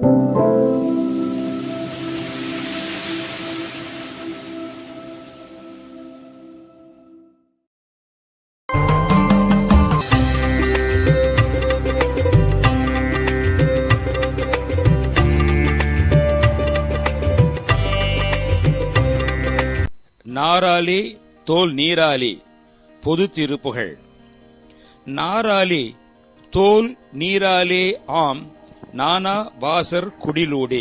நாராலி தோல் நீராலி பொது திருப்புகழ். நாராலி தோல் நீராலே ஆம் நானா வாசர் குடிலூடே.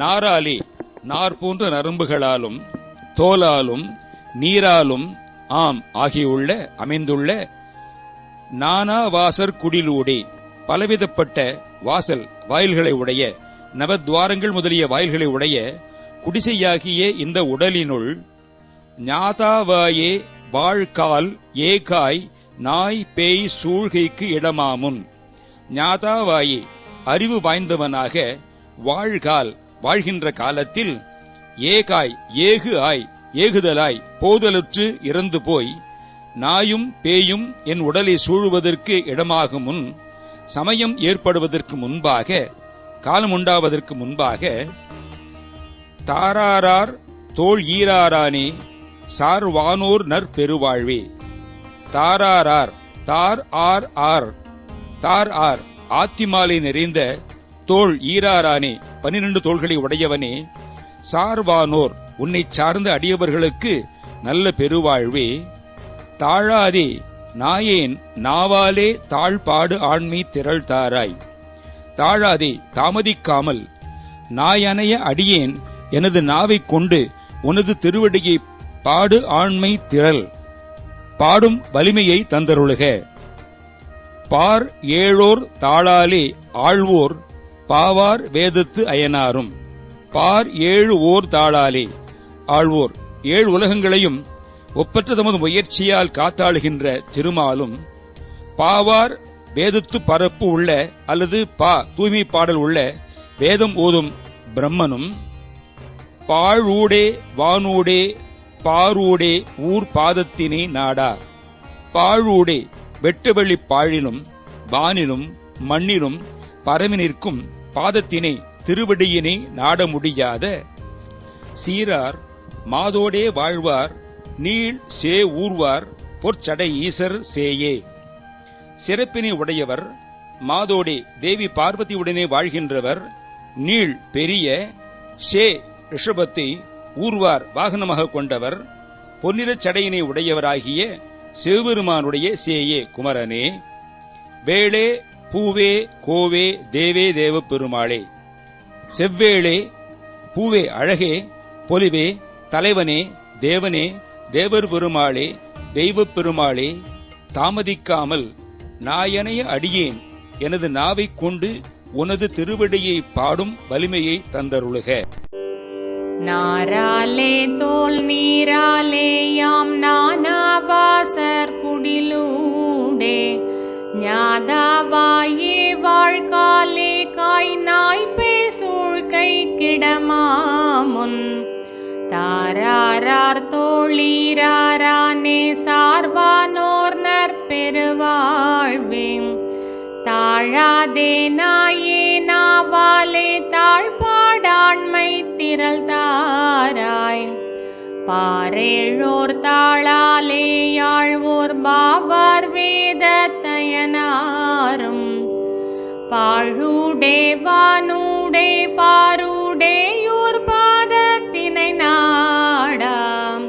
நாராலி நார் போன்ற நரம்புகளாலும் தோலாலும் நீராலும் ஆம் ஆகியுள்ள அமைந்துள்ள நானா வாசர் குடிலூடே பலவிதப்பட்ட வாசல் வாயில்களை உடைய நவத்வாரங்கள் முதலிய வாயில்களை உடைய குடிசையாகிய இந்த உடலினுள் ஞாதாவாயே வாழ்கால் ஏகாய் நாய் பேய் சூழ்கைக்கு இடமாமுன். ஞாதாவாயே அறிவு வாய்ந்தவனாக வாழ்கால் வாழ்கின்ற காலத்தில் ஏகாய் ஏகு ஆய் ஏகுதலாய் போதலுற்று இறந்து போய் நாயும் பேயும் என் உடலை சூழுவதற்கு இடமாகும் முன் சமயம் ஏற்படுவதற்கு முன்பாக காலம் உண்டாவதற்கு முன்பாக தாராரார் தோள் ஈராரானே சார்வானோர் நற்பெருவாழ்வே. தாராரார் தார் ஆர் ஆர் தார் ஆர் ஆத்திமாலை நிறைந்த தோள் ஈராரானே 12 தோள்களை உடையவனே சார்வானோர் உன்னை சார்ந்த அடியவர்களுக்கு நல்ல பெருவாழ்வே. தாழாதே நாயேன் நாவாலே தாழ்பாடு ஆண்மை திரள் தாராய். தாழாதே தாமதிக்காமல் நாயனைய அடியேன் எனது நாவைக் கொண்டு உனது திருவடியை பாடு ஆண்மை திரள் பாடும் வலிமையை தந்தருளுக. பார் ஏழோர் தாளாலே ஆழ்வோர் பாவார் வேதத்து அயனாரும். பார் 7 ஓர் தாளாலே ஆழ்வோர் 7 உலகங்களையும் ஒப்பற்ற தமது முயற்சியால் காத்தாளுகின்ற திருமாலும் பாவார் வேதத்து பரப்பு உள்ள அல்லது தூய்மை பாடல் உள்ள வேதம் ஓதும் பிரம்மனும் பாழூடே வானூடே பாரூடே ஊர் பாதத்தினை நாடா. பாழூடே வெட்டுவெளி பாழிலும் வானிலும் மண்ணிலும் பரவி நிற்கும் பாதத்தினை திருவடியினை நாட முடியாத சீரார் மாதோடே வாழ்வார் நீள் சே ஊர்வார் பொற்சடை ஈசர் சேயே. சிறப்பினை உடையவர் மாதோடே தேவி பார்வதியுடனே வாழ்கின்றவர் நீள் பெரிய ஷே ரிஷபத்தை ஊர்வார் வாகனமாக கொண்டவர் பொன்னிறச் சடையினை உடையவராகிய சிவபெருமானுடைய சேயே குமரனே. வேளே பூவே கோவே தேவே தேவ பெருமாளே. செவ்வேளே பூவே அழகே பொலிவே தலைவனே தேவனே தேவர் பெருமாளே தெய்வப் பெருமாளே தாமதிக்காமல் நாயனைய அடியேன் எனது நாவைக் கொண்டு உனது திருவடியை பாடும் வலிமையை தந்தருளுக. நாராலே தோல் நீராலே யாம் நானா வாசர் குடிலூடே. ஞாதாவாயே வாழ்காலே காய் நாய் பேசூழ்கை கிடமாமுன். தாராரார் தோளீராரானே சார்வானோர் நற்பெருவாழ்வே. தாழாதே நாயே நாவாலே தாழ்பாடாண்மை திரள் தாராய். பாரேழோர் தாளாலே யாழ்வோர் பாவார் வேதத்தயனாரும். பாழூடே வானூடே பாரூடேயூர் பாதத்தினை நாடாம்.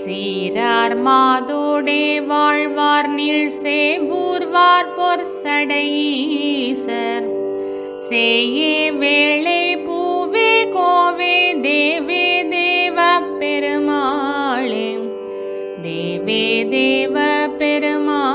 சீரார் மாதோடே வாழ்வார் நீள் சேவூர்வார் பொற்சடையீசர் சேயே. வேளே பூவே கோவே தேவே தேவ பெருமாளே தேவே தேவ பெருமாளே.